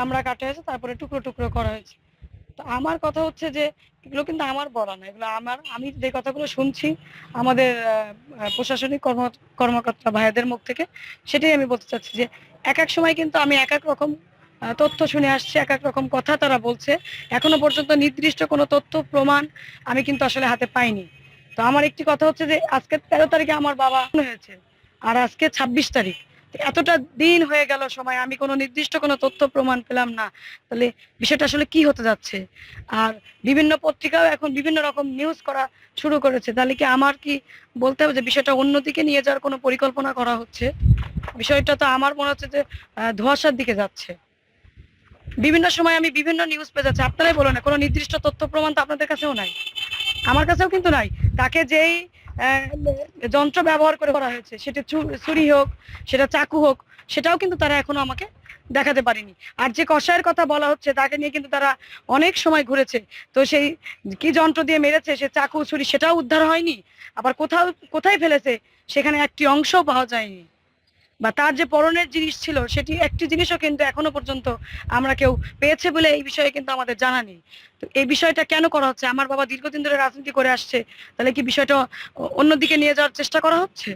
চামড়া কাটা হয়েছে, তারপরে টুকরো টুকরো করা হয়েছে। তো আমার কথা হচ্ছে যে এগুলো কিন্তু আমার বলা না, এগুলো আমি যে কথাগুলো শুনছি আমাদের প্রশাসনিক কর্মকর্তা ভাইয়াদের মুখ থেকে, সেটাই আমি বলতে চাচ্ছি যে এক এক সময় কিন্তু আমি এক এক রকম তথ্য শুনে আসছি, এক এক রকম কথা তারা বলছে। এখনো পর্যন্ত নির্দিষ্ট কোনো তথ্য প্রমাণ আমি কিন্তু আসলে হাতে পাইনি। তো আমার একটি কথা হচ্ছে যে আজকে 13 তারিখে আমার বাবা হয়েছে, আর আজকে 26 তারিখ। এতটা দিন হয়ে গেল সময়, আমি কোনো নির্দিষ্ট কোনো তথ্য প্রমাণ পেলাম না। তাহলে বিষয়টা আসলে কি হতে যাচ্ছে? আর বিভিন্ন পত্রিকাও এখন বিভিন্ন রকম নিউজ করা শুরু করেছে। তাহলে কি আমার কি বলতে হবে যে বিষয়টা অন্যদিকে নিয়ে যাওয়ার কোনো পরিকল্পনা করা হচ্ছে? বিষয়টা তো আমার মনে হচ্ছে যে ধোঁয়াশার দিকে যাচ্ছে। বিভিন্ন সময় আমি বিভিন্ন নিউজ পেয়ে যাচ্ছি, আপনারাই বলো না, কোনো নির্দিষ্ট তথ্য প্রমাণ তো আপনাদের কাছেও নাই, আমার কাছেও কিন্তু নাই। তাকে যেই আহ, যন্ত্র ব্যবহার করে করা হয়েছে, সেটা ছুরি হোক, সেটা চাকু হোক, সেটাও কিন্তু তারা এখনো আমাকে দেখাতে পারেনি। আর যে কষায়ের কথা বলা হচ্ছে তাকে নিয়ে কিন্তু তারা অনেক সময় ঘুরেছে। তো সেই কি যন্ত্র দিয়ে মেরেছে, সে চাকু ছুরি, সেটাও উদ্ধার হয়নি। আবার কোথায় ফেলেছে সেখানে একটি অংশও পাওয়া যায়নি। বা তার যে পরনের জিনিস ছিল, সেটি একটি জিনিসও কিন্তু এখনো পর্যন্ত আমরা কেউ পেয়েছে বলে এই বিষয়ে কিন্তু আমাদের জানা নেই। তো এই বিষয়টা কেন করা হচ্ছে? আমার বাবা দীর্ঘদিন ধরে রাজনীতি করে আসছে, তাহলে কি বিষয়টা অন্যদিকে নিয়ে যাওয়ার চেষ্টা করা হচ্ছে?